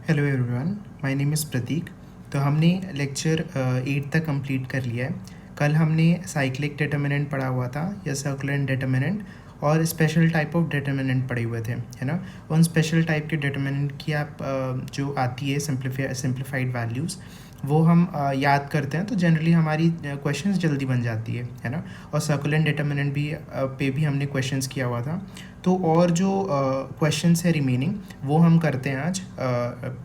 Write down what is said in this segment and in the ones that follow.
Hello everyone, my name is Prateek. तो हमने lecture 8 तक कंप्लीट कर लिया है। कल हमने साइक्लिक डिटर्मिनेंट पढ़ा हुआ था या सर्कुलर डिटर्मिनेंट और स्पेशल टाइप ऑफ डिटर्मिनेंट पढ़े हुए थे, है ना। उन स्पेशल टाइप के डिटर्मिनेंट की आप जो आती है सिंप्लीफाइड वैल्यूज़ वो हम याद करते हैं तो जनरली हमारी क्वेश्चंस जल्दी बन जाती है ना। और सर्कुलर डिटर्मिनेंट भी पे भी हमने क्वेश्चंस किया हुआ था। तो और जो क्वेश्चंस है रिमेनिंग वो हम करते हैं आज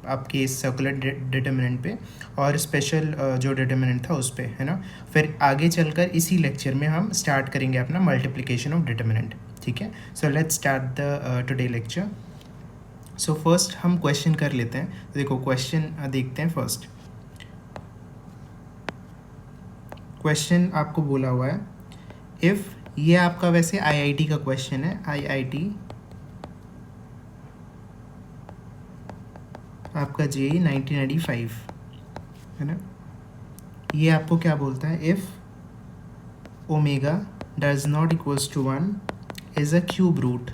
आपके सर्कुलर डिटर्मिनेंट पे और स्पेशल जो डिटर्मिनेंट था उस पे, है ना। फिर आगे चलकर इसी लेक्चर में हम स्टार्ट करेंगे अपना मल्टीप्लिकेशन ऑफ डिटर्मिनेंट, ठीक है। So let's start the today lecture. So first हम क्वेश्चन कर लेते हैं। तो देखो क्वेश्चन देखते हैं फर्स्ट। क्वेश्चन आपको बोला हुआ है इफ़, ये आपका वैसे आईआईटी का क्वेश्चन है, आईआईटी आपका जेई 1995, है ना। ये आपको क्या बोलता है, if omega does not equals to 1 is a cube root,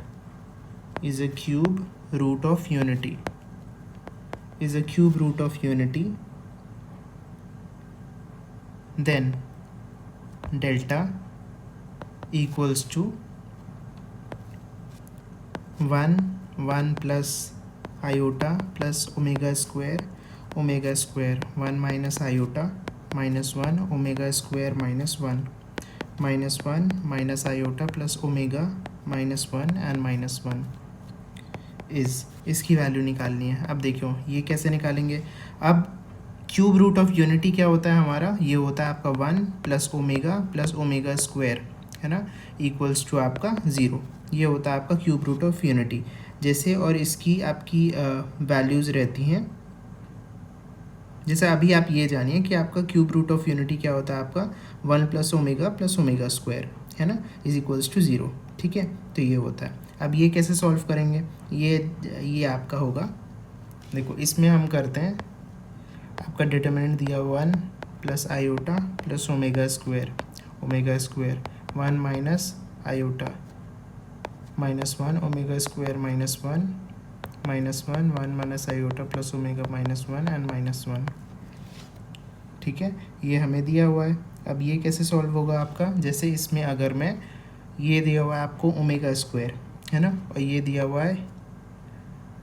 is a cube root of unity, is a cube root of unity, then delta equals to 1 plus iota plus omega square 1 minus iota minus 1 omega square minus 1 minus iota plus omega minus 1 and minus 1 is, इसकी value निकालनी है। अब देखो ये कैसे निकालेंगे। अब cube root of unity क्या होता है हमारा, ये होता है आपका 1 प्लस ओमेगा स्क्वायर, है ना, इक्वल्स टू आपका 0। ये होता है आपका क्यूब रूट ऑफ यूनिटी जैसे, और इसकी आपकी वैल्यूज़ रहती हैं जैसे अभी आप ये जानिए कि आपका क्यूब रूट ऑफ यूनिटी क्या होता है आपका 1 प्लस ओमेगा स्क्वायर, है ना, इज इक्वल्स टू 0, ठीक है। तो ये होता है। अब ये कैसे सॉल्व करेंगे, ये आपका होगा, देखो इसमें हम करते हैं, आपका डिटर्मिनेंट दिया 1 plus iota plus omega square 1 minus iota minus 1 omega square minus 1 1 minus iota plus omega minus 1 and minus 1, ठीक है। ये हमें दिया हुआ है। अब ये कैसे सॉल्व होगा आपका, जैसे इसमें अगर मैं, ये दिया हुआ है आपको ओमेगा स्क्वायर, है ना, और ये दिया हुआ है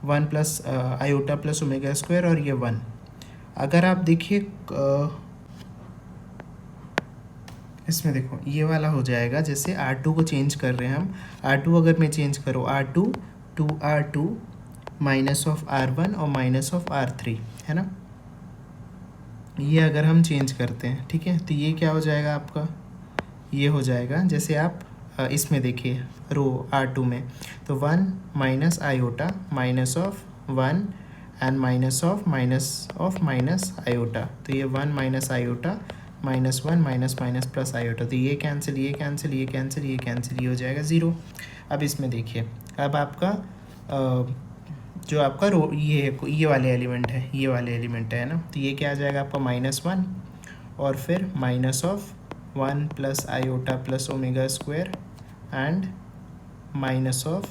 1 plus iota plus omega square और ये 1। अगर आप देखिए इसमें देखो ये वाला हो जाएगा, जैसे R2 को चेंज कर रहे हैं हम, R2 अगर मैं चेंज करूँ R2 to R2 minus of R1 और माइनस ऑफ R3, है ना, ये अगर हम चेंज करते हैं, ठीक है, तो ये क्या हो जाएगा आपका, ये हो जाएगा जैसे आप इसमें देखिए रो R2 में, तो 1 minus iota minus of 1 and minus of minus iota, तो ये 1 minus iota minus 1 minus minus plus iota, तो ये कैंसिल ये कैंसिल ये कैंसिल ये कैंसिल, ये हो जाएगा 0। अब इसमें देखिए, अब आपका जो आपका रो ये वाले एलिमेंट है, ये वाले एलिमेंट है ना, तो ये क्या आ जाएगा आपका -1 और फिर minus of 1 plus iota plus omega square and minus of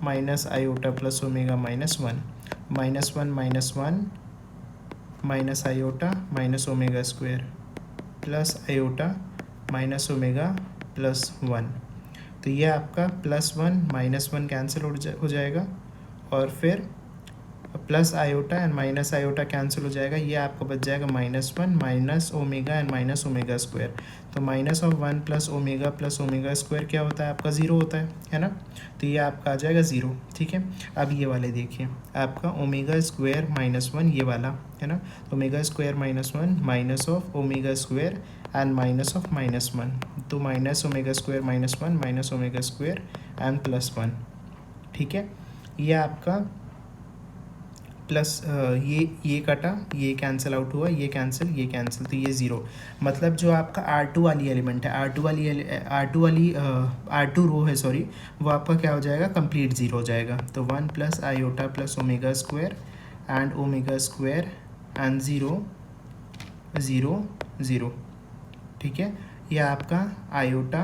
minus iota plus omega minus 1 minus iota minus omega square plus iota minus omega plus 1, तो ये आपका +1 -1 कैंसिल हो जाएगा और फिर plus iota and minus iota cancel हो जाएगा, ये आपको बच जाएगा -1 minus omega and minus omega square, तो minus of 1 plus omega square क्या होता है आपका 0 होता है ना, तो ये आपका आ जाएगा 0, ठीक है। अब ये वाले देखिए आपका ओमेगा स्क्वायर -1 ये वाला, है ना, omega square -1 minus of omega square and minus of -1, तो minus omega square -1 minus omega square and +1, ठीक है। ये आपका प्लस ये कटा, ये कैंसिल आउट हुआ, ये कैंसिल तो ये 0, मतलब जो आपका R2 वाली एलिमेंट है, R2 रो है सॉरी, वो आपका क्या हो जाएगा, कंप्लीट 0 हो जाएगा, तो 1 plus iota plus omega square and 0 0 0, ठीक है। ये आपका आयोटा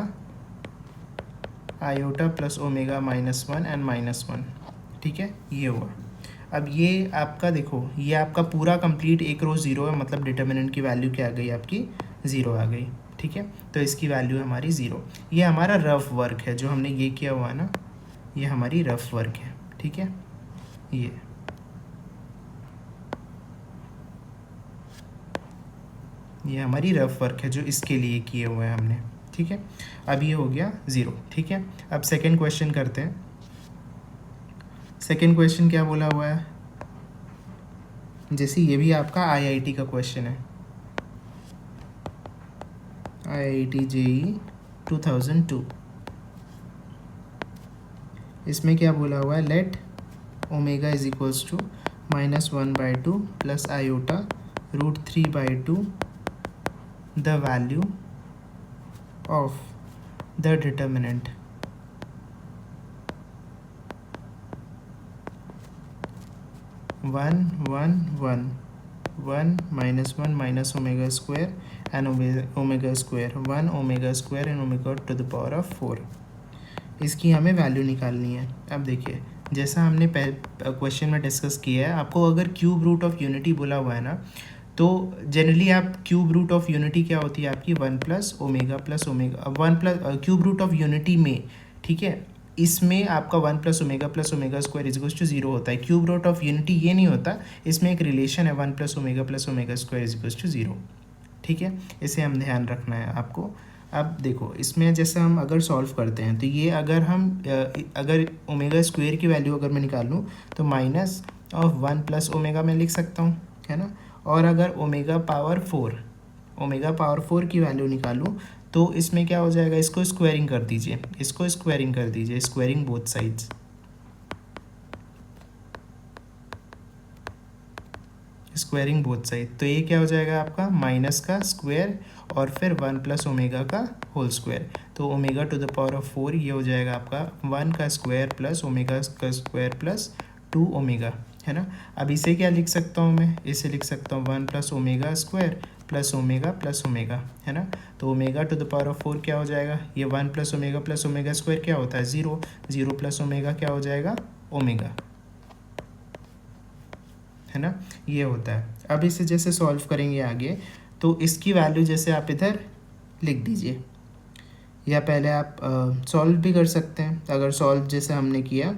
प्लस ओमेगा -1 एंड -1, ठीक है, ये हुआ। अब ये आपका देखो, ये आपका पूरा कंप्लीट एक रो ज़ीरो है, मतलब डिटर्मिनेंट की वैल्यू क्या आ गई आपकी, ज़ीरो आ गई। ठीक है, तो इसकी वैल्यू है हमारी ज़ीरो। ये हमारा रफ वर्क है जो हमने ये किया हुआ है ना, ये हमारी रफ वर्क है। ठीक है, ये हमारी रफ वर्क है जो इसके लिए किए हुए हैं हमने। ठीक है, अब ये हो गया ज़ीरो। ठीक है, अब सेकंड क्वेश्चन करते हैं। सेकंड क्वेश्चन क्या बोला हुआ है, जैसे ये भी आपका आईआईटी का क्वेश्चन है, आईआईटी जेई 2002। इसमें क्या बोला हुआ है, let omega is equals to -1/2 plus iota √3/2 the value of the determinant. One -1 minus omega square and omega square, 1 omega square and omega to the power of 4। इसकी हमें value निकालनी है। अब देखिए, जैसा हमने क्वेश्चन में डिस्कस किया है, आपको अगर क्यूब रूट ऑफ यूनिटी बोला हुआ है ना, तो जनरली आप क्यूब रूट ऑफ यूनिटी क्या होती है आपकी, 1 plus omega 1 plus cube root of unity में। ठीक है, इसमें आपका 1 plus omega square equals to 0 होता है। क्यूब रूट ऑफ यूनिटी ये नहीं होता, इसमें एक रिलेशन है 1 plus omega square equals to 0। ठीक है, इसे हम ध्यान रखना है आपको। अब देखो, इसमें जैसे हम अगर सॉल्व करते हैं तो ये अगर ओमेगा स्क्वायर की वैल्यू अगर मैं निकाल लूँ तो -1 प्लस ओमेगा मैं लिख सकता हूँ, है ना। और अगर ओमेगा पावर 4 की वैल्यू निकालूँ तो इसमें क्या हो जाएगा, इसको स्क्वायरिंग कर दीजिए, स्क्वायरिंग बोथ साइड्स। तो ये क्या हो जाएगा आपका, माइनस का स्क्वायर और फिर 1 प्लस ओमेगा का होल स्क्वायर। तो omega to the power of 4 ये हो जाएगा आपका 1 का स्क्वायर प्लस ओमेगा का स्क्वायर प्लस 2 ओमेगा, है ना। अब इसे क्या लिख सकता हूँ मैं, इसे लिख सकता हूँ 1 plus omega square plus omega, है ना। तो omega to the power of 4 क्या हो जाएगा, ये 1 प्लस ओमेगा स्क्वायर क्या होता है, 0 प्लस ओमेगा क्या हो जाएगा, ओमेगा, है ना। ये होता है। अब इसे जैसे सॉल्व करेंगे आगे, तो इसकी वैल्यू जैसे आप इधर लिख दीजिए, या पहले आप सॉल्व भी कर सकते हैं। अगर सॉल्व जैसे हमने किया,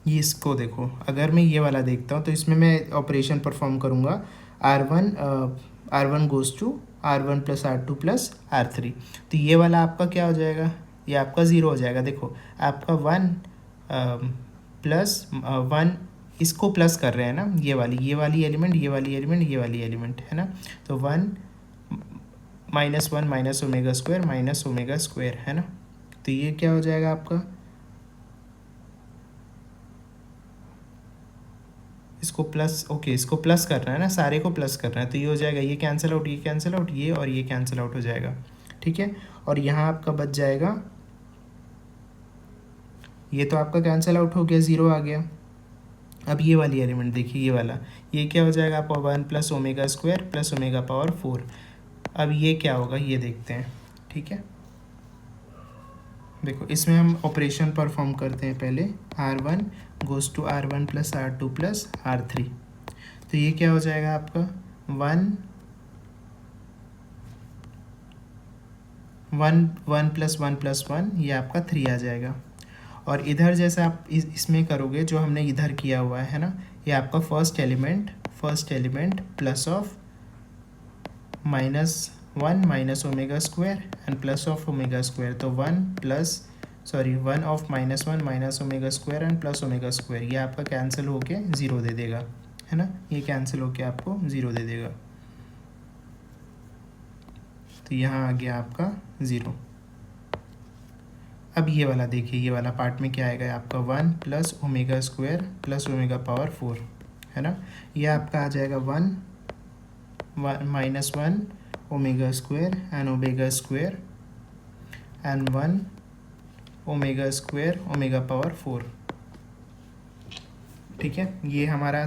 ये इसको देखो, अगर मैं ये वाला देखता हूँ तो इसमें मैं ऑपरेशन परफॉर्म करूँगा, R1 goes to R1 plus R2 plus R3। तो ये वाला आपका क्या हो जाएगा, ये आपका 0 हो जाएगा। देखो आपका 1 प्लस 1, इसको प्लस कर रहे हैं ना, ये वाली एलिमेंट, है ना। तो 1 -1 माइनस ओमेगा स्क्वायर, है ना। तो ये क्या हो जाएगा आपका, इसको प्लस करना है ना, सारे को प्लस करना है। तो ये हो जाएगा, ये कैंसिल आउट, ये और ये कैंसिल आउट हो जाएगा। ठीक है, और यहाँ आपका बच जाएगा, ये तो आपका कैंसिल आउट हो गया, 0 आ गया। अब ये वाली एलिमेंट देखिए, ये क्या हो जाएगा आपका, 1 plus omega square plus omega power 4। अब ये क्या होगा, ये देखते हैं। ठीक है, देखो इसमें हम ऑपरेशन परफॉर्म करते हैं पहले, R1 goes to R1 plus R2 plus R3। तो ये क्या हो जाएगा आपका, 1 प्लस 1 प्लस 1, ये आपका 3 आ जाएगा। और इधर जैसे आप इसमें करोगे जो हमने इधर किया हुआ है ना, ये आपका first element plus of -1 minus omega square and plus of omega square. तो 1 of -1 minus omega square and plus omega square, ये आपका कैंसिल होके 0 दे देगा, है ना। ये कैंसिल होके आपको 0 दे देगा। तो यहाँ आ गया आपका 0। अब ये वाला देखिए, ये वाला पार्ट में क्या आएगा आपका, 1 plus omega square plus omega power 4, है ना। ये आपका आ जाएगा 1 -1 omega square and omega square and 1 omega square omega power 4। ठीक है, ये हमारा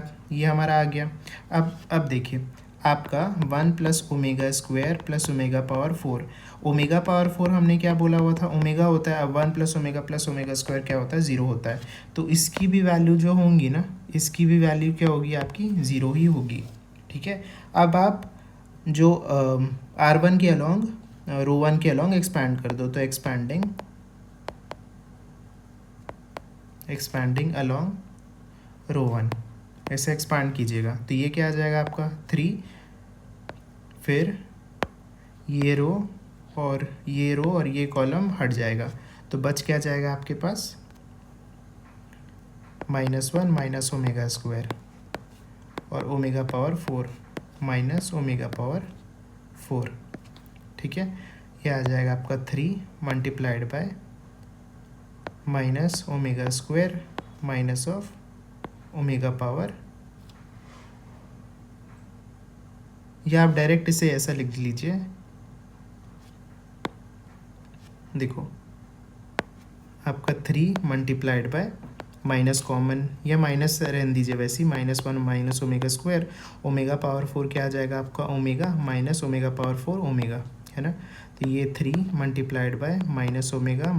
आ गया। अब देखिए, आपका 1 plus omega square plus omega power 4। Omega power 4 हमने क्या बोला हुआ था, ओमेगा होता है। अब 1 प्लस ओमेगा स्क्वायर क्या होता है, 0 होता है। तो इसकी भी वैल्यू जो होंगी ना, इसकी भी वैल्यू क्या होगी आपकी, 0 ही होगी। ठीक है। अब आप जो R1 के अलॉन्ग रो 1 के अलॉन्ग एक्सपैंड कर दो, तो एक्सपैंडिंग अलॉन्ग रो 1 ऐसे एक्सपांड कीजिएगा। तो ये क्या आ जाएगा आपका 3, फिर ये रो और ये कॉलम हट जाएगा। तो बच क्या जाएगा आपके पास, -1 माइनस ओमेगा स्क्वायर और omega power 4 minus omega power 4। ठीक है। ये आ जाएगा आपका 3 multiplied by minus omega square minus of omega power, या आप डायरेक्ट इसे ऐसा लिख लीजिए। देखो आपका 3 मल्टीप्लाइड बाय माइनस कॉमन या माइनस रहने दीजिए वैसे ही, -1 minus omega square, omega power 4 क्या आ जाएगा आपका, omega minus omega power 4 omega, है ना। तो ये 3 multiplied by minus omega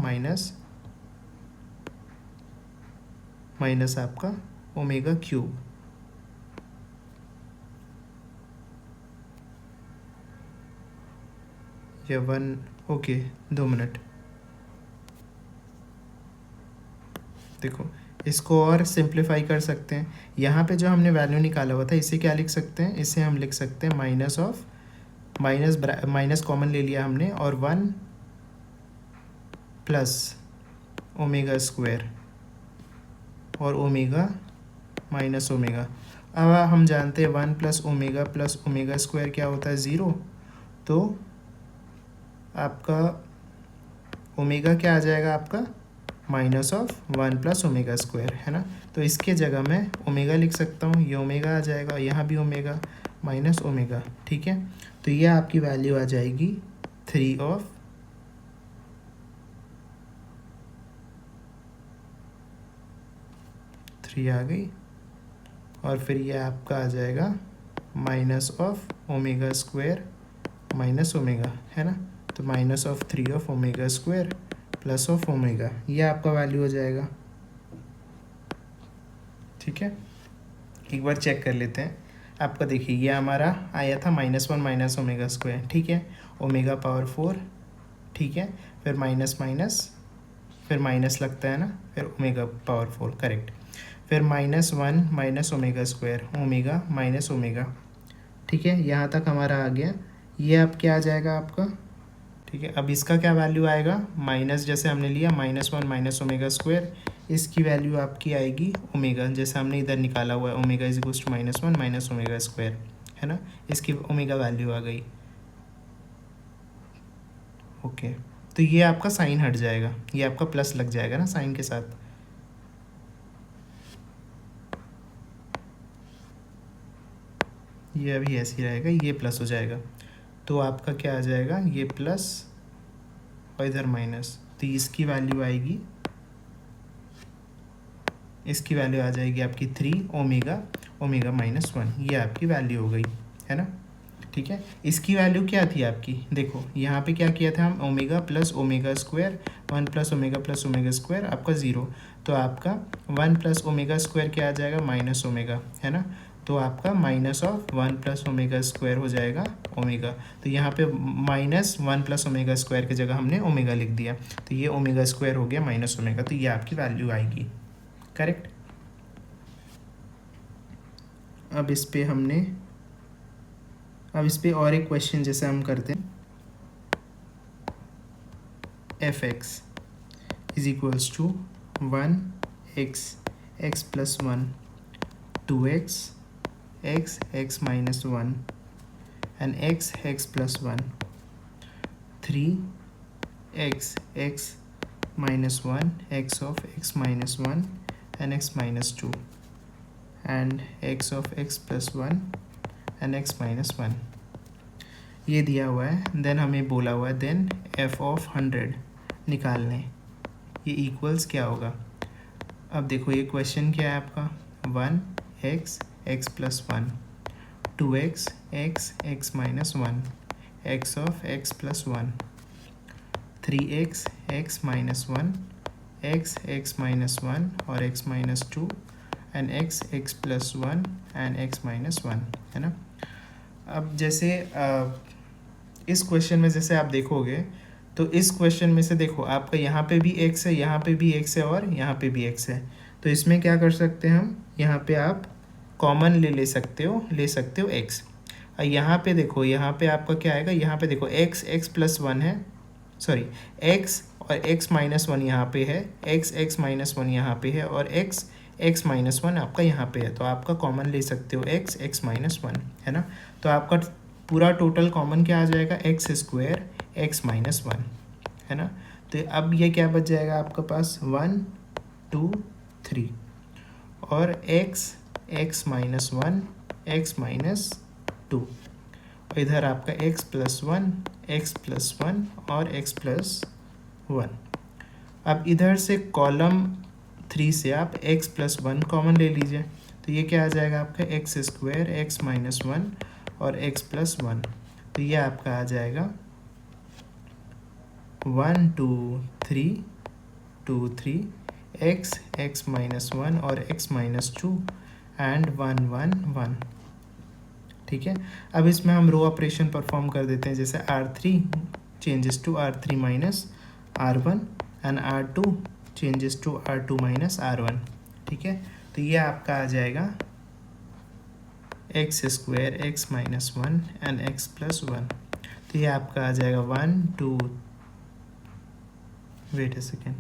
minus आपका ओमेगा क्यूब। या 1, ओके 2 मिनट। देखो इसको और सिंप्लीफाई कर सकते हैं। यहाँ पे जो हमने वैल्यू निकाला हुआ था, इसे क्या लिख सकते हैं, इसे हम लिख सकते हैं माइनस कॉमन ले लिया हमने, और 1 प्लस ओमेगा स्क्वायर और ओमेगा माइनस ओमेगा। अब हम जानते हैं 1 प्लस ओमेगा स्क्वायर क्या होता है, 0। तो आपका ओमेगा क्या आ जाएगा आपका, -1 प्लस ओमेगा स्क्वायर, है ना। तो इसके जगह मैं ओमेगा लिख सकता हूँ, ये ओमेगा आ जाएगा और यहाँ भी ओमेगा माइनस ओमेगा। ठीक है। तो ये आपकी वैल्यू आ जाएगी 3 आ गई, और फिर ये आपका आ जाएगा minus of omega square minus omega, है ना। तो -3 omega square plus of omega, ये आपका वैल्यू हो जाएगा। ठीक है। एक बार चेक कर लेते हैं। आपका देखिए ये हमारा आया था -1 माइनस ओमेगा स्क्वायर, ठीक है, ओमेगा पावर 4, ठीक है, फिर माइनस माइनस, फिर माइनस लगता है ना, फिर ओमेगा पावर 4, करेक्ट, फिर -1 minus omega square, omega minus omega. ठीक है, यहाँ तक हमारा आ गया। ये अब क्या आ जाएगा आपका, ठीक है। अब इसका क्या वैल्यू आएगा, माइनस जैसे हमने लिया -1 माइनस ओमेगा स्क्वायर, इसकी वैल्यू आपकी आएगी ओमेगा, जैसे हमने इधर निकाला हुआ है, omega is equals to -1 minus omega square, है ना। इसकी ओमेगा वैल्यू आ गई। ओके, तो ये आपका साइन हट जाएगा, ये आपका प्लस लग जाएगा ना साइन के साथ। ये अभी ऐसे ही रहेगा, ये प्लस हो जाएगा। तो आपका क्या आ जाएगा, ये प्लस और इधर माइनस, तो इसकी वैल्यू आएगी, इसकी वैल्यू आ जाएगी आपकी 3 ओमेगा -1, ये आपकी वैल्यू हो गई, है ना। ठीक है, इसकी वैल्यू क्या थी आपकी, देखो यहाँ पे क्या किया था हम, omega plus omega square, 1 plus omega square आपका 0। तो आपका 1 प्लस ओमेगा स्क्वायर क्या आ जाएगा, माइनस ओमेगा, है ना। तो आपका -1 प्लस ओमेगा स्क्वायर हो जाएगा ओमेगा। तो यहाँ पे -1 प्लस ओमेगा स्क्वायर की जगह हमने ओमेगा लिख दिया, तो ये ओमेगा स्क्वायर हो गया माइनस ओमेगा, तो ये आपकी वैल्यू आएगी, करेक्ट। अब इस पे और एक क्वेश्चन जैसे हम करते हैं, f(x) is equals to 1x plus 1, 2x x minus 1 and x plus 1, 3x minus 1, x of x minus 1 and x minus 2 and x of x plus 1 and x minus 1, ये दिया हुआ है। देन हमें बोला हुआ है देन f ऑफ 100 निकालने, ये इक्वल्स क्या होगा। अब देखो ये क्वेश्चन क्या है आपका, 1x x plus 1, 2x x x minus 1 x of x plus 1 3x x minus 1 x minus 1 और x minus 2 and x plus 1 and x minus 1, है ना। अब जैसे इस क्वेश्चन में जैसे आप देखोगे तो इस क्वेश्चन में से देखो आपका यहाँ पे भी x है, यहाँ पे भी x है और यहाँ पे भी x है। तो इसमें क्या कर सकते हैं हम, यहाँ पे आप कॉमन ले सकते हो x। और यहाँ पे देखो, यहाँ पे आपका क्या आएगा, यहाँ पे देखो x प्लस 1 है, सॉरी x और x माइनस 1 यहाँ पे है, x माइनस 1 यहाँ पे है और x माइनस 1 आपका यहाँ पे है। तो आपका कॉमन ले सकते हो x माइनस 1, है ना। तो आपका पूरा टोटल कॉमन क्या आ जाएगा, एक्स स्क्वायर x माइनस 1, है ना। तो अब ये क्या बच जाएगा आपके पास, 1 2 3 और x माइनस 1 x माइनस 2 और इधर आपका x प्लस 1 और x प्लस 1। अब इधर से कॉलम 3 से आप x प्लस 1 कॉमन ले लीजिए, तो ये क्या आ जाएगा आपका एक्स स्क्वायर x माइनस 1 और x प्लस 1। तो ये आपका आ जाएगा 1 2 3 2 3 x माइनस 1 और x माइनस 2 एंड 1 1 1, ठीक है। अब इसमें हम रो ऑपरेशन परफॉर्म कर देते हैं, जैसे R3 changes to R3 minus R1 and R2 changes to R2 minus R1, ठीक है। तो ये आपका आ जाएगा x square x minus 1 and x plus 1। तो ये आपका आ जाएगा 1 2, वेट अ सेकेंड,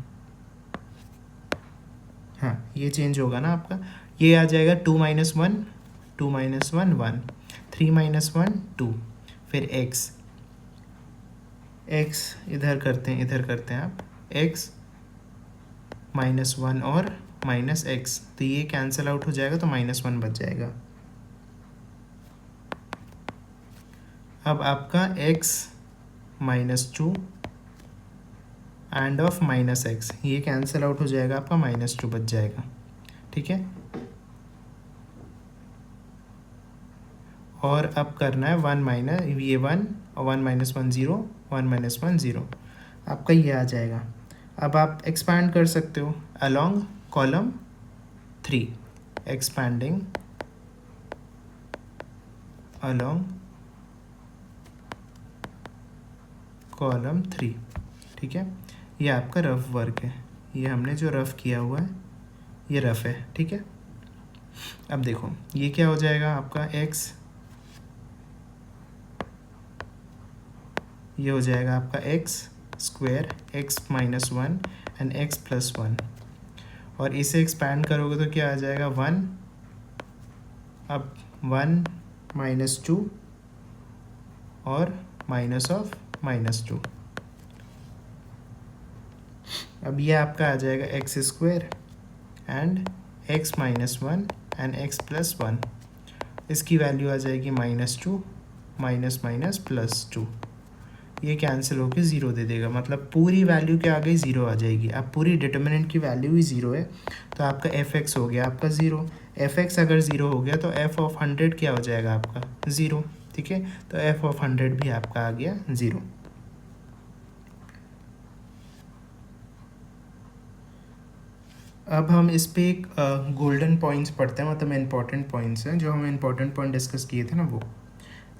हाँ ये चेंज होगा ना आपका, ये आ जाएगा 2 माइनस 1 1 3 माइनस 1 2, फिर x इधर करते हैं आप, x माइनस 1 और माइनस x, तो ये कैंसिल आउट हो जाएगा तो माइनस 1 बच जाएगा। अब आपका x minus 2 end of minus x, ये कैंसिल आउट हो जाएगा, आपका माइनस 2 बच जाएगा, ठीक है। और अब करना है 1 माइनस ये 1 और 1 माइनस 1 0, 1 माइनस 1 0, आपका ये आ जाएगा। अब आप एक्सपैंड कर सकते हो along column 3, expanding along column 3, ठीक है। ये आपका रफ वर्क है, ये हमने जो रफ किया हुआ है ये रफ है, ठीक है। अब देखो ये क्या हो जाएगा आपका x, ये हो जाएगा आपका x square x minus 1 and x plus 1, और इसे एक्सपैंड करोगे तो क्या आ जाएगा 1, अब 1 माइनस 2 और माइनस ऑफ माइनस 2। अब ये आपका आ जाएगा x square and x minus 1 and x plus 1, इसकी वैल्यू आ जाएगी माइनस 2 माइनस माइनस प्लस 2, ये कैंसिल होकर 0 दे देगा, मतलब पूरी वैल्यू क्या आ गई, 0 आ जाएगी। अब पूरी डिटर्मिनेंट की वैल्यू ही 0 है, तो आपका fx हो गया आपका 0। fx अगर 0 हो गया तो f ऑफ 100 क्या हो जाएगा आपका 0, ठीक है। तो f ऑफ 100 भी आपका आ गया 0। अब हम इस पे एक गोल्डन पॉइंट्स पढ़ते हैं, मतलब इम्पॉर्टेंट पॉइंट्स हैं जो हम इम्पॉर्टेंट पॉइंट डिस्कस किए थे ना, वो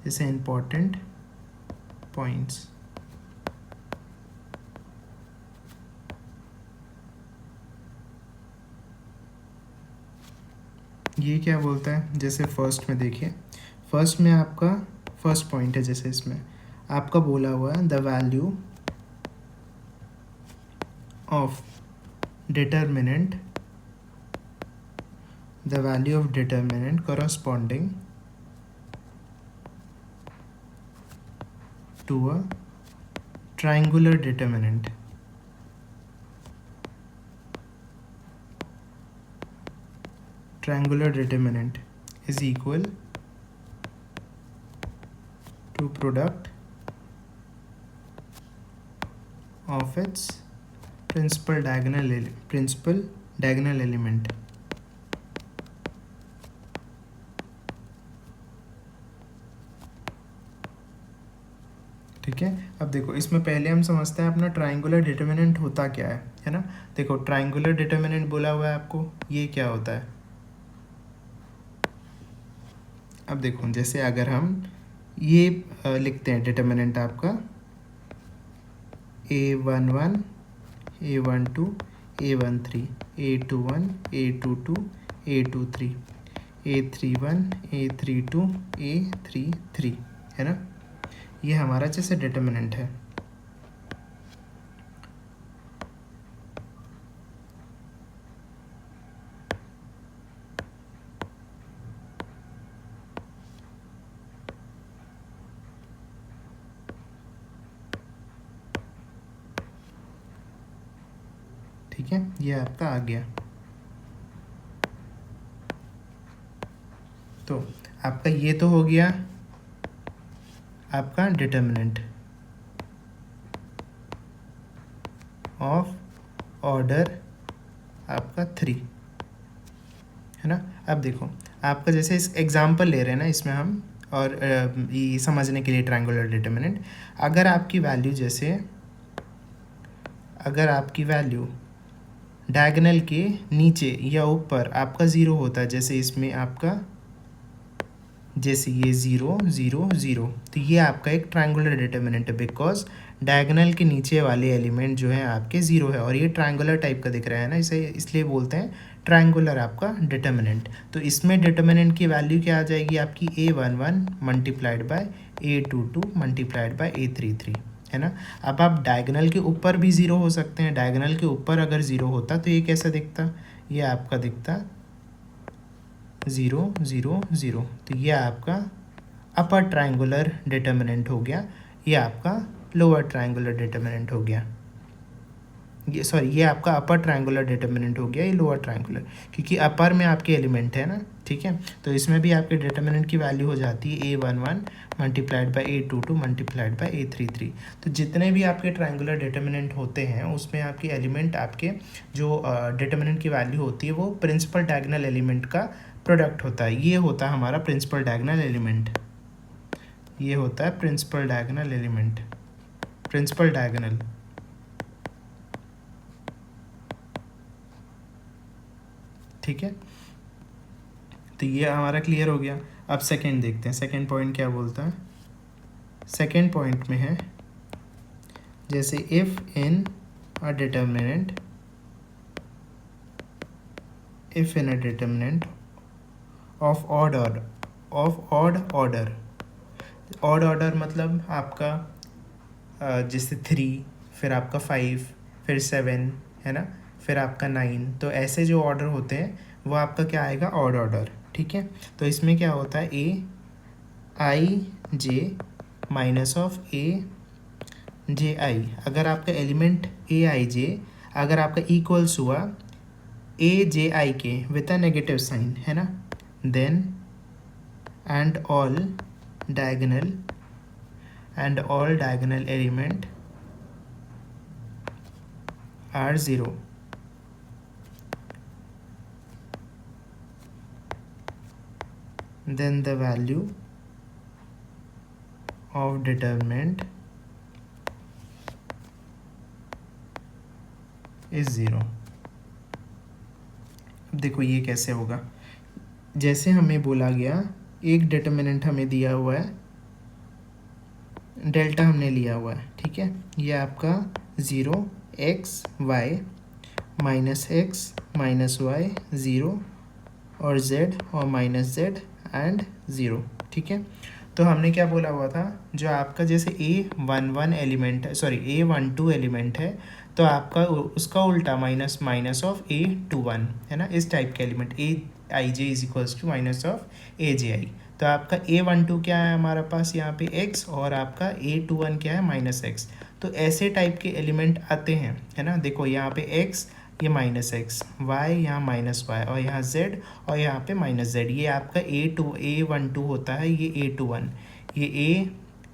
जैसे इम्पॉर्टेंट पॉइंट्स। ये क्या बोलता है, जैसे फर्स्ट में देखिए, फर्स्ट में आपका फर्स्ट पॉइंट है, जैसे इसमें आपका बोला हुआ है the value of determinant, the value of determinant corresponding to a triangular determinant is equal to product of its principal diagonal element। ठीक है। अब देखो इसमें पहले हम समझते हैं अपना ट्राइंगुलर डिटर्मिनेंट होता क्या है ना। देखो ट्राइंगुलर डिटर्मिनेंट बोला हुआ है आपको, ये क्या होता है। अब देखो जैसे अगर हम ये लिखते हैं डिटर्मिनेंट आपका A11 A12 A13 A21 A22 A23 A31 A32 A33 है ना, ये हमारा जैसे डिटर्मिनेंट है। ठीक है, ये आपका आ गया। तो आपका ये तो हो गया आपका डिटर्मिनेंट ऑफ ऑर्डर आपका 3 है ना। अब देखो आपका जैसे इस एग्जांपल ले रहे हैं ना इसमें हम, और ये समझने के लिए ट्रायंगुलर डिटर्मिनेंट, अगर आपकी वैल्यू जैसे अगर आपकी वैल्यू डायगोनल के नीचे या ऊपर आपका ज़ीरो होता है, जैसे इसमें आपका जैसे ये 0 0 0, तो ये आपका एक ट्रायंगुलर डिटर्मिनेंट है, बिकॉज डायगोनल के नीचे वाले एलिमेंट जो है आपके 0 है और ये ट्रायंगुलर टाइप का दिख रहा है ना, इसे इसलिए बोलते हैं ट्रायंगुलर आपका डिटर्मिनेंट। तो इसमें डिटर्मिनेंट की वैल्यू क्या आ जाएगी आपकी A11 multiplied by A22 multiplied by A33 है ना। अब आप डायगोनल के ऊपर भी 0 हो सकते हैं, डायगोनल के ऊपर अगर 0 होता तो ये कैसा दिखता, ये आपका दिखता 0 0 0, तो ये आपका अपर ट्रायंगुलर डिटर्मिनेंट हो गया, ये आपका लोअर ट्रायंगुलर डिटर्मिनेंट हो गया, ये सॉरी ये आपका अपर ट्रायंगुलर डिटर्मिनेंट हो गया, ये लोअर ट्रायंगुलर, क्योंकि अपर में आपके एलिमेंट है ना। ठीक है, तो इसमें भी आपके डिटर्मिनेंट की वैल्यू हो जाती है A11 multiplied by A22 multiplied by A33। तो जितने भी आपके ट्रायंगुलर डिटर्मिनेंट होते हैं उसमें आपके एलिमेंट आपके जो डिटर्मिनेंट की वैल्यू होती है वो प्रिंसिपल डायगोनल एलिमेंट का प्रोडक्ट होता है। ये होता है हमारा प्रिंसिपल डायगोनल एलिमेंट, ये होता है principal diagonal element, principal diagonal. ठीक है, तो ये हमारा क्लियर हो गया। अब सेकंड देखते हैं, सेकंड पॉइंट क्या बोलता है। सेकंड पॉइंट में है जैसे if in a determinant, if in a determinant of odd order, of odd order, odd order मतलब आपका जैसे 3, फिर आपका 5, फिर 7 है ना, फिर आपका 9, तो ऐसे जो ऑर्डर होते हैं वो आपका क्या आएगा, ऑड ऑर्डर। ठीक है, तो इसमें क्या होता है AIJ माइनस ऑफ AJI, अगर आपका एलिमेंट AIJ अगर आपका इक्वल्स हुआ AJI के विद अ नेगेटिव साइन है ना, then and all diagonal element are 0, then the value of determinant is 0। अब देखो ये कैसे होगा, जैसे हमें बोला गया एक डिटर्मिनेंट हमें दिया हुआ है, डेल्टा हमने लिया हुआ है। ठीक है, ये आपका 0 x y minus x minus y 0 और z और माइनस z एंड 0। ठीक है, तो हमने क्या बोला हुआ था, जो आपका जैसे A11 एलिमेंट है, सॉरी A12 एलिमेंट है, तो आपका उसका उल्टा माइनस माइनस ऑफ A21 है ना, इस टाइप के element AIJ is equals to minus of AJI। तो आपका A12 क्या है हमारे पास यहाँ पे x, और आपका A21 क्या है माइनस x। तो ऐसे टाइप के एलिमेंट आते हैं है ना। देखो यहाँ पे x, ये माइनस एक्स, वाई यहाँ माइनस वाई, और यहाँ z और यहाँ पे माइनस z, ये आपका A12 होता है, ये A21, ये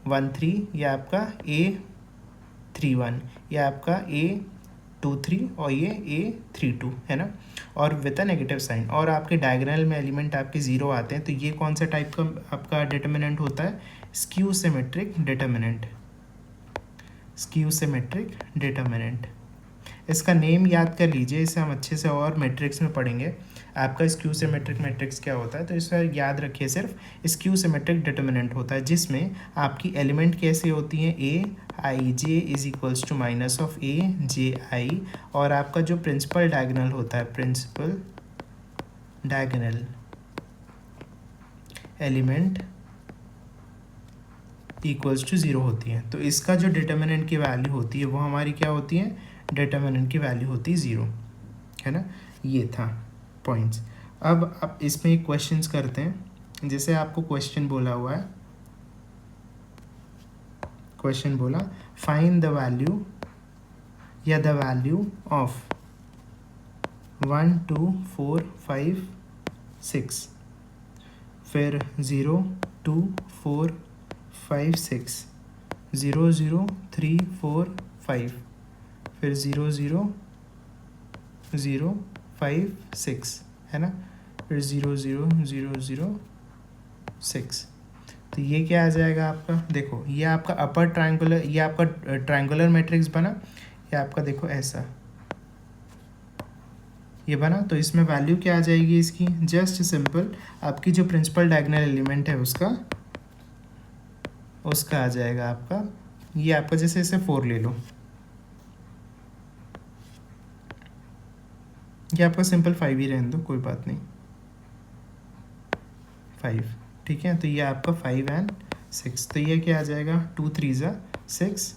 A13, ये आपका A31, ये आपका A23 और ये A32 है ना, और विद अ नेगेटिव साइन। और आपके डायगोनल में एलिमेंट आपके 0 आते हैं, तो ये कौन सा टाइप का आपका डिटर्मिनेंट होता है, skew symmetric determinant. Skew symmetric determinant. इसका नेम याद कर लीजिए, इसे हम अच्छे से और मैट्रिक्स में पढ़ेंगे आपका स्क्यू सिमेट्रिक मैट्रिक्स क्या होता है। तो इसे याद रखिए, सिर्फ स्क्यू सिमेट्रिक डिटर्मिनेंट होता है जिसमें आपकी एलिमेंट कैसे होती हैं, a i j is equals to minus of a j i, और आपका जो प्रिंसिपल डायगोनल होता है, principal diagonal element equals to zero होती है। तो इसका जो डिटर्मिनेंट की वैल्यू होती है वो हमारी क्या होती है, डिटर्मिनेंट की वैल्यू होती है ज़ीरो, है ना। ये था पॉइंट्स। अब इसमें एक क्वेश्चंस करते हैं। जैसे आपको क्वेश्चन बोला हुआ है, क्वेश्चन बोला फाइंड द वैल्यू या द वैल्यू ऑफ 1 2 4 5 6, फिर 0 2 4 5 6, 0 0 3 4 5, फिर 0 0 0 5 6, है ना, फिर 0 0 0 0 6। तो ये क्या आ जाएगा आपका, देखो ये आपका अपर ट्रायंगुलर, ये आपका ट्रायंगुलर मैट्रिक्स बना, ये आपका देखो ऐसा ये बना। तो इसमें वैल्यू क्या आ जाएगी इसकी, जस्ट सिंपल आपकी जो प्रिंसिपल डायगोनल एलिमेंट है उसका आ जाएगा आपका, ये आपका जैसे इसे 4 ले लो, ये आपका सिंपल 5 ही रहने दो, कोई बात नहीं, 5, ठीक है। तो ये आपका 5 एंड 6, तो ये क्या आ जाएगा, 2 3 ज़ा 6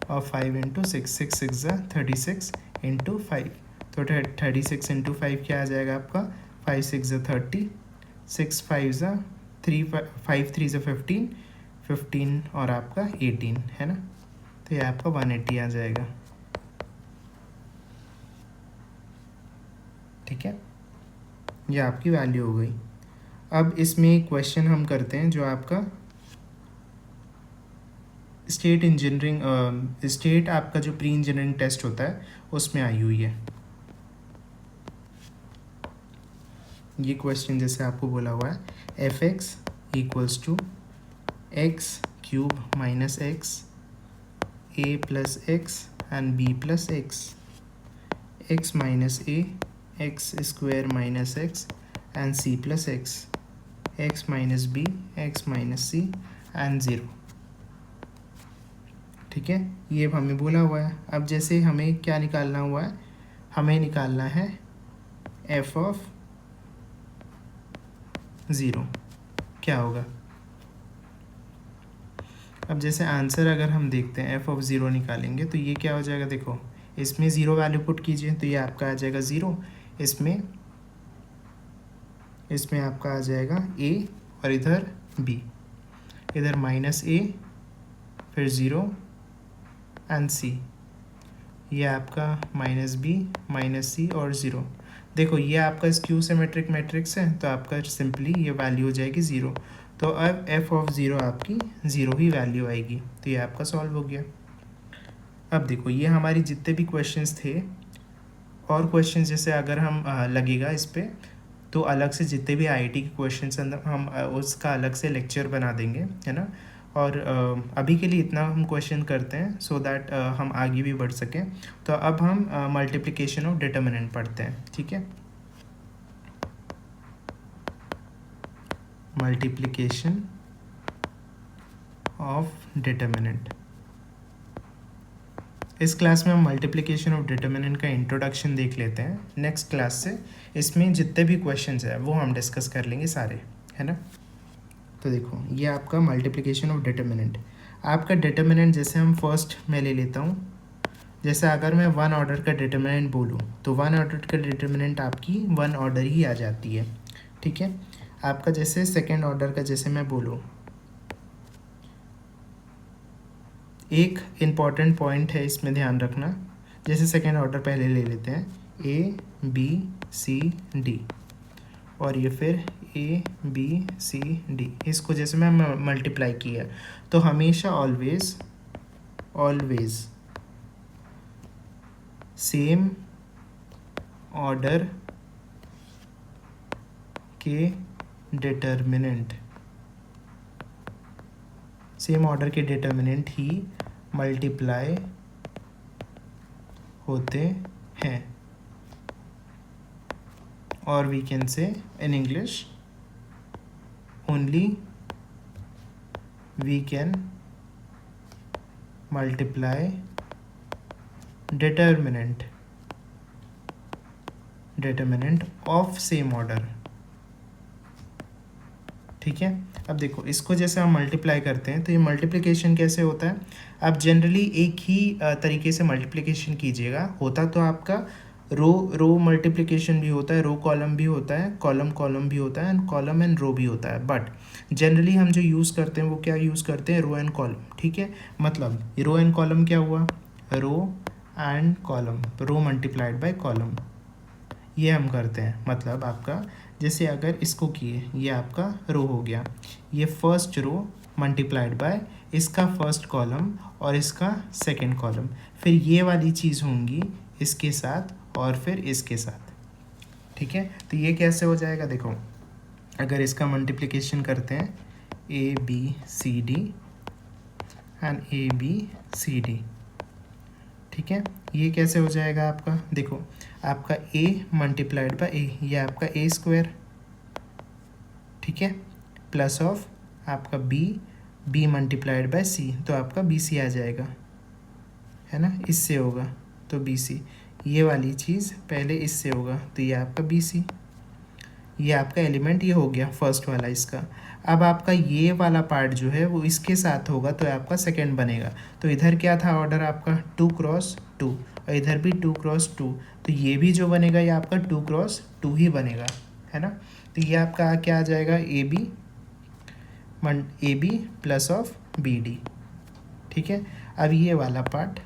और 5 इंटू 6, 6 6 ज़ा 36 इंटू 5, तो 36 इंटू 5 क्या आ जाएगा आपका, 5 6 ज़ा 30, 6 5 ज़ा 3, 5 3 ज़ा 15, 15 और आपका 18, है ना। तो ये आपका 180 आ जाएगा, ठीक है, ये आपकी वैल्यू हो गई। अब इसमें क्वेश्चन हम करते हैं जो आपका स्टेट इंजीनियरिंग स्टेट आपका जो प्री इंजीनियरिंग टेस्ट होता है उसमें आई हुई है। ये क्वेश्चन जैसे आपको बोला हुआ है, f x equals to x cube minus x a plus x and b plus x, x minus a, x square minus x and c plus x, x minus b, x minus c and zero, ठीक है। ये हमें बोला हुआ है। अब जैसे हमें क्या निकालना हुआ है, हमें निकालना है एफ ऑफ 0 क्या होगा। अब जैसे आंसर अगर हम देखते हैं एफ ऑफ 0 निकालेंगे तो ये क्या हो जाएगा, देखो इसमें 0 वैल्यू पुट कीजिए तो ये आपका आ जाएगा 0, इसमें आपका आ जाएगा a और इधर b, इधर माइनस a फिर 0 एंड c, ये आपका माइनस b माइनस c और 0। देखो ये आपका स्क्यू सिमेट्रिक मैट्रिक्स है तो आपका सिंपली ये वैल्यू हो जाएगी 0। तो अब f ऑफ 0 आपकी 0 ही वैल्यू आएगी, तो ये आपका सॉल्व हो गया। अब देखो ये हमारी जितने भी क्वेश्चंस थे, और क्वेश्चंस जैसे अगर हम लगेगा इस पर तो अलग से जितने भी आईआईटी के क्वेश्चंस अंदर हम उसका अलग से लेक्चर बना देंगे, है ना। और अभी के लिए इतना हम क्वेश्चन करते हैं सो दैट हम आगे भी बढ़ सकें। तो अब हम मल्टीप्लिकेशन ऑफ डिटर्मिनेंट पढ़ते हैं, ठीक है। मल्टीप्लिकेशन ऑफ डिटर्मिनेंट, इस क्लास में हम मल्टीप्लिकेशन ऑफ डिटर्मिनेंट का इंट्रोडक्शन देख लेते हैं। नेक्स्ट क्लास से इसमें जितने भी क्वेश्चंस हैं वो हम डिस्कस कर लेंगे सारे, है ना। तो देखो ये आपका मल्टीप्लिकेशन ऑफ डिटर्मिनेंट, आपका डिटर्मिनेंट जैसे हम फर्स्ट मैं ले लेता हूँ, जैसे अगर मैं 1 ऑर्डर का डिटर्मिनेंट बोलूँ तो 1 ऑर्डर का डिटर्मिनेंट आपकी 1 ऑर्डर ही आ जाती है, ठीक है। आपका जैसे सेकेंड ऑर्डर का जैसे मैं बोलूँ, एक इम्पॉर्टेंट पॉइंट है इसमें ध्यान रखना, जैसे सेकेंड ऑर्डर पहले ले लेते हैं ए बी सी डी, और ये फिर ए बी सी डी, इसको जैसे मैं मल्टीप्लाई किया तो हमेशा ऑलवेज सेम ऑर्डर के डिटर्मिनेंट, सेम ऑर्डर के डिटर्मिनेंट ही मल्टीप्लाई होते हैं, और we can say in English only we can multiply determinant of same order. ठीक है, अब देखो इसको जैसे हम मल्टीप्लाई करते हैं तो ये मल्टीप्लिकेशन कैसे होता है। आप जनरली एक ही तरीके से मल्टीप्लिकेशन कीजिएगा। होता तो आपका रो मल्टीप्लिकेशन भी होता है, रो कॉलम भी होता है, कॉलम कॉलम भी होता है, एंड कॉलम एंड रो भी होता है। बट जनरली हम जो यूज़ करते हैं वो क्या यूज़ करते हैं, रो एंड कॉलम। ठीक है, मतलब रो एंड कॉलम क्या हुआ, row and column, row multiplied by column, ये हम करते हैं। मतलब आपका जैसे अगर इसको किए, ये आपका रो हो गया, ये फर्स्ट रो मल्टीप्लाइड बाय इसका फर्स्ट कॉलम और इसका सेकंड कॉलम, फिर ये वाली चीज़ होंगी इसके साथ और फिर इसके साथ। ठीक है, तो ये कैसे हो जाएगा, देखो अगर इसका मल्टीप्लिकेशन करते हैं a b c d and a b c d. ठीक है, ये कैसे हो जाएगा आपका, देखो आपका a मल्टीप्लाइड बाय ए, ये आपका a स्क्वायर। ठीक है, प्लस ऑफ आपका b मल्टीप्लाइड बाय c, तो आपका bc आ जाएगा, है ना, इससे होगा तो bc, ये वाली चीज़ पहले इससे होगा तो ये आपका bc, ये आपका एलिमेंट ये हो गया फर्स्ट वाला इसका। अब आपका ये वाला पार्ट जो है वो इसके साथ होगा तो आपका सेकंड बनेगा। तो इधर क्या था ऑर्डर आपका 2 क्रॉस 2, और इधर भी 2 क्रॉस 2, तो ये भी जो बनेगा ये आपका 2 क्रॉस 2 ही बनेगा, है ना। तो ये आपका क्या आ जाएगा, a b plus of b d. ठीक है, अब ये वाला पार्ट,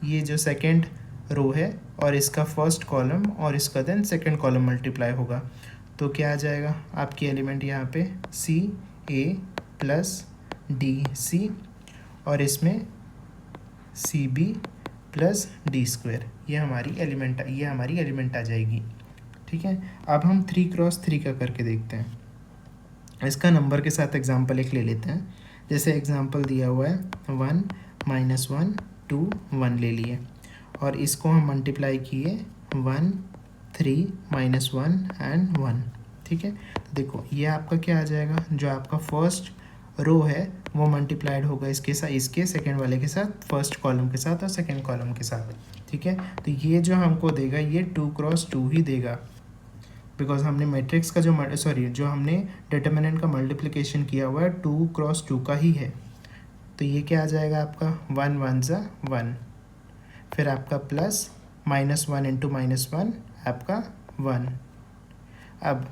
ये जो सेकेंड रो है और इसका फर्स्ट कॉलम और इसका देन सेकेंड कॉलम मल्टीप्लाई होगा, तो क्या आ जाएगा आपकी एलिमेंट यहाँ पे सी ए प्लस डी सी, और इसमें c b plus d square, ये हमारी एलिमेंट आ जाएगी। ठीक है, अब हम 3 क्रॉस 3 का करके देखते हैं। इसका नंबर के साथ एग्जांपल एक ले लेते हैं। जैसे एग्जांपल दिया हुआ है 1 -1 2 1 ले लिए, और इसको हम मल्टीप्लाई किए 1 3 -1 एंड 1। ठीक है, तो देखो ये आपका क्या आ जाएगा, जो आपका फर्स्ट रो है वो मल्टीप्लाइड होगा इसके साथ, इसके सेकेंड वाले के साथ, फर्स्ट कॉलम के साथ और सेकेंड कॉलम के साथ। ठीक है, तो ये जो हमको देगा ये 2 क्रॉस 2 ही देगा, बिकॉज हमने मैट्रिक्स का जो हमने डिटर्मिनेंट का मल्टीप्लिकेशन किया हुआ है 2 क्रॉस 2 का ही है। तो ये क्या आ जाएगा आपका 1 1 ज़ा 1, फिर आपका प्लस -1 इंटू -1 आपका 1, अब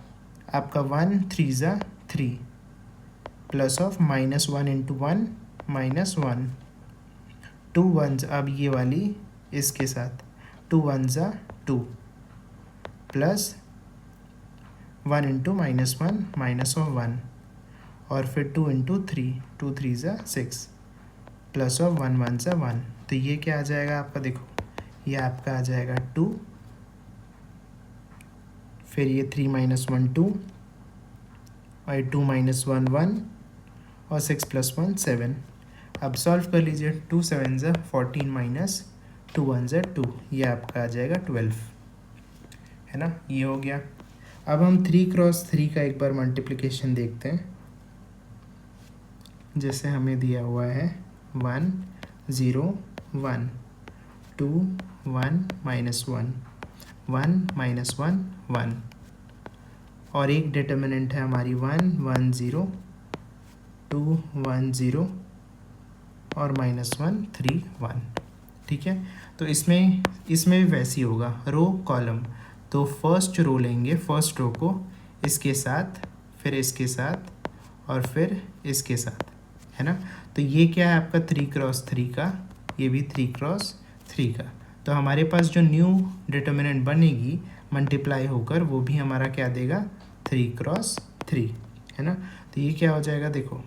आपका 1 3 ज़ा 3, प्लस ऑफ -1 इंटू 1 -1, 2 1, अब ये वाली इसके साथ 2 1 ज़ा 2, प्लस 1 इंटू -1 माइनस ऑफ 1, और फिर 2 इंटू 3, 2 3 ज़ा 6, प्लस ऑफ 1 1 ज़ा 1। तो ये क्या आ जाएगा आपका, देखो ये आपका आ जाएगा 2, फिर ये 3 -1 2, और 2 -1 1, और 6 + 1 7। अब सॉल्व कर लीजिए, 2 7 ज़ा 14 माइनस 2 1 ज़ा 2, ये आपका आ जाएगा 12, है ना, ये हो गया। अब हम 3 क्रॉस 3 का एक बार मल्टीप्लिकेशन देखते हैं। जैसे हमें दिया हुआ है 1 0 1 2 1 -1 1 -1 1, और एक डिटर्मिनेंट है हमारी 1 1 0 2 1 0 और -1 3 1। ठीक है, तो इसमें भी वैसी होगा रो कॉलम, तो फर्स्ट रो लेंगे, फर्स्ट रो को इसके साथ, फिर इसके साथ और फिर इसके साथ, है ना। तो ये क्या है आपका 3 क्रॉस 3 का, ये भी 3 क्रॉस 3 का। तो हमारे पास जो न्यू डिटर्मिनेंट बनेगी मल्टीप्लाई होकर, वो भी हमारा क्या देगा 3 क्रॉस 3, है ना। तो ये क्या हो जाएगा, देखो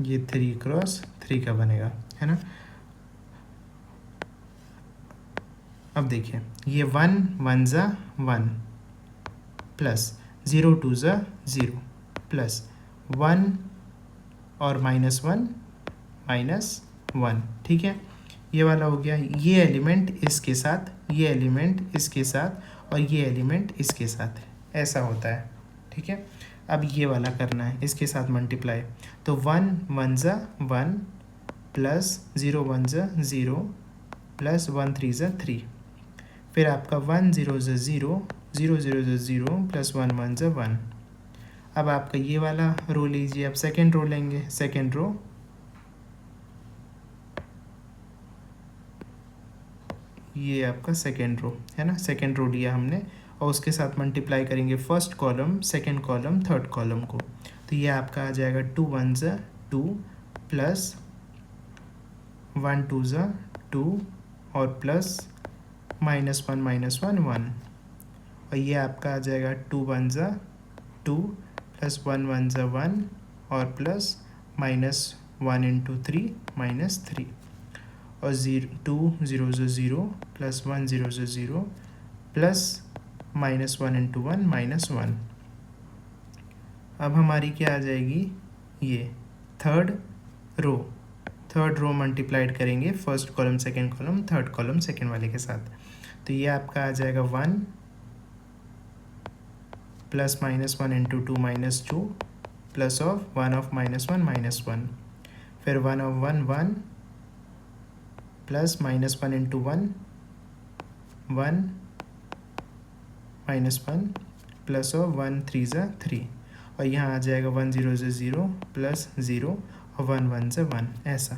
ये 3 क्रॉस 3 का बनेगा, है ना। अब देखिए ये 1 1 ज़ा 1, प्लस 0 2 ज़ा 0 प्लस 1 और -1 -1, ठीक है। ये वाला हो गया, ये एलिमेंट इसके साथ, ये एलिमेंट इसके साथ और ये एलिमेंट इसके साथ, ऐसा होता है, ठीक है। अब ये वाला करना है, इसके साथ मल्टीप्लाई, तो 1 1 ज़ा 1 प्लस 0 1 ज़ा 0 प्लस 1 3 ज़ा 3, फिर आपका 1 0 ज़ा 0 0 0 ज़ा 0 प्लस 1 1 ज़ा 1। अब आपका ये वाला रो लीजिए, अब सेकेंड रो लेंगे, सेकेंड रो ये आपका सेकेंड रो है ना, सेकेंड रो लिया हमने और उसके साथ मल्टीप्लाई करेंगे first column, second column, third column को, तो ये आपका आ जाएगा 2 1 ज़ा 2 प्लस 1 2 ज़ा 2 और प्लस -1 -1 1, और ये आपका आ जाएगा 2 1 ज़ा 2 प्लस 1 1 ज़ा 1 और प्लस -1 × 3 -3 और 2 0 ज़ा 0 प्लस 1 0 ज़ा 0 प्लस -1 × 1 -1। अब हमारी क्या आ जाएगी, ये थर्ड रो मल्टीप्लाइड करेंगे first column second column third column second वाले के साथ, तो ये आपका आ जाएगा 1 प्लस -1 × 2 -2 प्लस ऑफ 1 ऑफ -1 -1, फिर 1 ऑफ 1 1 प्लस -1 × 1 1 -1 प्लस ऑफ 1 3 ज़ा 3, और यहाँ आ जाएगा 1 0 ज़ा 0 प्लस 0 और 1 1 ज़ा 1, ऐसा।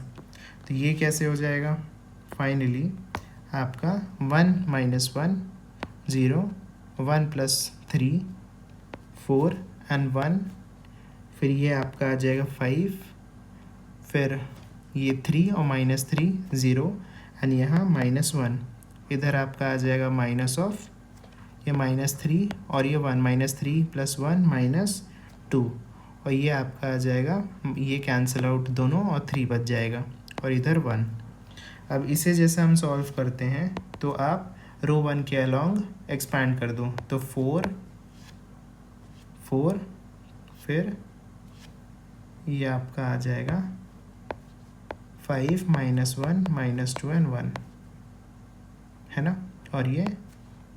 तो ये कैसे हो जाएगा, फाइनली आपका 1 -1 0 1 प्लस 3 4 एंड 1, फिर ये आपका आ जाएगा 5, फिर ये 3 और -3 0 एंड यहाँ -1, इधर आपका आ जाएगा माइनस ऑफ ये -3 और ये 1 -3 + 1 -2, और ये आपका आ जाएगा, ये कैंसिल आउट दोनों और 3 बच जाएगा और इधर 1। अब इसे जैसे हम सॉल्व करते हैं तो आप रो 1 के अलोंग एक्सपैंड कर दो, तो 4 4, फिर ये आपका आ जाएगा 5 -1 -2 एंड 1 है ना, और ये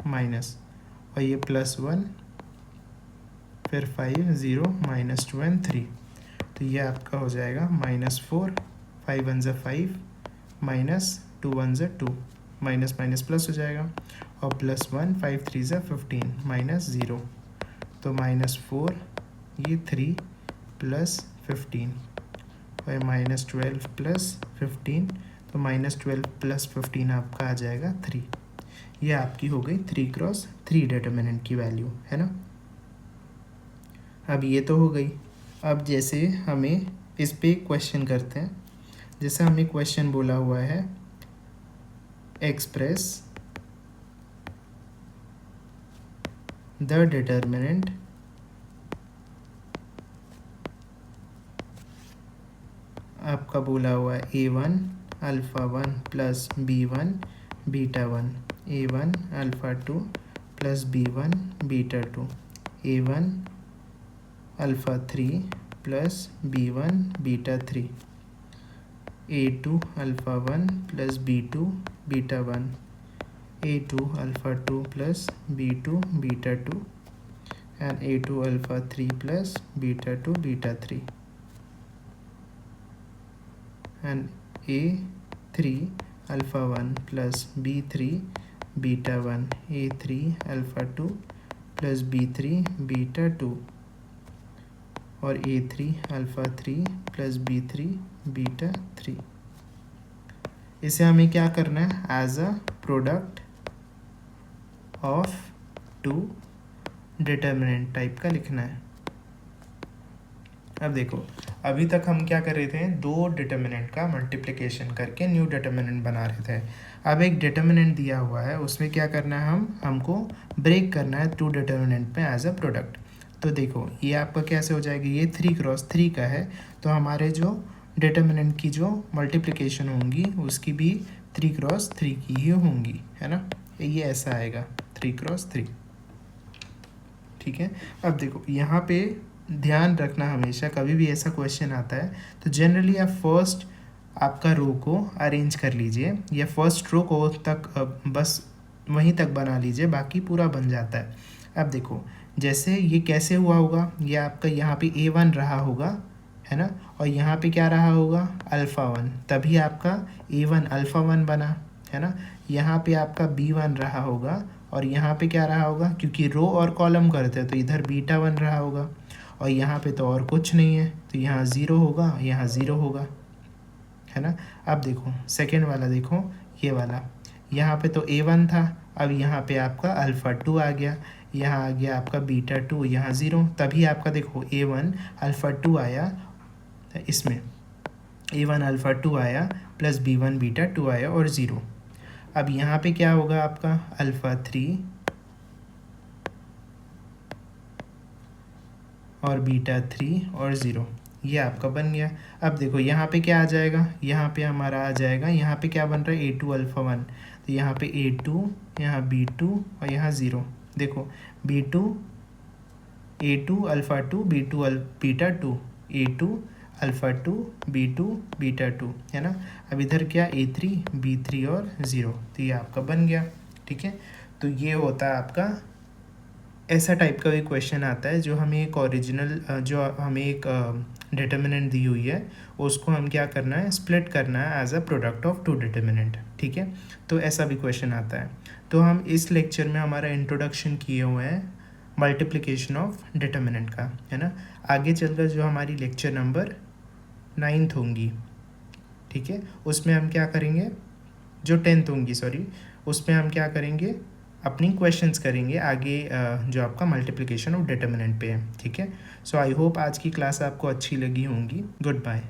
माइनस और ये +1, फिर 5 0 -2 एंड 3, तो ये आपका हो जाएगा -4 5 1 ज़ा 5 -2 1 ज़ा 2, माइनस माइनस प्लस हो जाएगा और +1 5 3 ज़ा 15 -0, तो -4 ये 3 + 15 और -12 + 15, तो -12 + 15 आपका आ जाएगा 3। ये आपकी हो गई 3 × 3 डिटर्मिनेंट की वैल्यू, है ना। अब ये तो हो गई। अब जैसे हमें इस पे क्वेश्चन करते हैं, जैसे हमें क्वेश्चन बोला हुआ है एक्सप्रेस द डिटर्मिनेंट आपका बोला हुआ है A1 α1 + B1 β1, A1 α2 + B1 β2, A1 α3 + B1 β3, A2 α1 + B2 β1, A2 α2 + B2 β2 and A2 α3 + β2 β3 and A3 α1 + B3 β1, A3 α2 + B3 β2 और A3 α3 + B3 β3। इसे हमें क्या करना है, as a product of 2 determinant type का लिखना है। अब देखो, अभी तक हम क्या कर रहे थे, 2 डिटर्मिनेंट का मल्टीप्लिकेशन करके न्यू डिटर्मिनेंट बना रहे थे। अब एक डिटर्मिनेंट दिया हुआ है, उसमें क्या करना है, हमको ब्रेक करना है 2 डिटर्मिनेंट में एज अ प्रोडक्ट। तो देखो ये आपका कैसे हो जाएगी, ये 3 × 3 का है, तो हमारे जो डिटर्मिनेंट की जो मल्टीप्लिकेशन होंगी उसकी भी 3 × 3 की ही होंगी, है ना। ये ऐसा आएगा 3 × 3। ठीक है। अब देखो यहाँ पे ध्यान रखना, हमेशा कभी भी ऐसा क्वेश्चन आता है तो जनरली आप फर्स्ट आपका रो को अरेंज कर लीजिए, या फर्स्ट रो को तक बस वहीं तक बना लीजिए, बाकी पूरा बन जाता है। अब देखो जैसे ये कैसे हुआ होगा, ये आपका यहाँ पे A1 रहा होगा, है ना, और यहाँ पे क्या रहा होगा, अल्फ़ा 1, तभी आपका A1 अल्फ़ा 1 बना, है ना। यहाँ पे आपका B1 रहा होगा, और यहाँ पे क्या रहा होगा, क्योंकि रो और कॉलम करते हैं तो इधर बीटा 1 रहा होगा, और यहाँ पे तो और कुछ नहीं है तो यहाँ ज़ीरो होगा, यहाँ ज़ीरो होगा, है ना। अब देखो सेकेंड वाला, देखो ये वाला, यहाँ पे तो A1 था, अब यहाँ पे आपका अल्फ़ा 2 आ गया, यहाँ आ गया आपका बीटा 2, यहाँ ज़ीरो, तभी आपका देखो A1 अल्फ़ा 2 आया, इसमें A1 अल्फ़ा 2 आया प्लस B1 बीटा 2 आया और ज़ीरो। अब यहाँ पे क्या होगा आपका अल्फ़ा 3 और बीटा 3 और ज़ीरो, ये आपका बन गया। अब देखो यहाँ पे क्या आ जाएगा, यहाँ पे हमारा आ जाएगा, यहाँ पे क्या बन रहा है A2 अल्फ़ा 1, तो यहाँ पे A2, यहाँ B2 और यहाँ ज़ीरो। देखो B2 A2 alpha 2 B2 beta 2, A2 alpha 2 B2 beta 2, है ना। अब इधर क्या A3 B3 और ज़ीरो, तो ये आपका बन गया। ठीक है, तो ये होता है आपका, ऐसा टाइप का भी क्वेश्चन आता है जो हमें एक ओरिजिनल, जो हमें एक डिटर्मिनेंट दी हुई है, उसको हम क्या करना है, स्प्लिट करना है as a product of two determinant. ठीक है, तो ऐसा भी क्वेश्चन आता है। तो हम इस लेक्चर में हमारा इंट्रोडक्शन किए हुए हैं मल्टीप्लिकेशन ऑफ डिटर्मिनेंट का, है ना। आगे चलकर जो हमारी लेक्चर नंबर 9th होंगी, ठीक है, उसमें हम क्या करेंगे, जो 10th होंगी सॉरी, उसमें हम क्या करेंगे, अपनी क्वेश्चंस करेंगे आगे, जो आपका मल्टीप्लिकेशन ऑफ डिटर्मिनेंट पे है। ठीक है, सो आई होप आज की क्लास आपको अच्छी लगी होंगी। Good bye.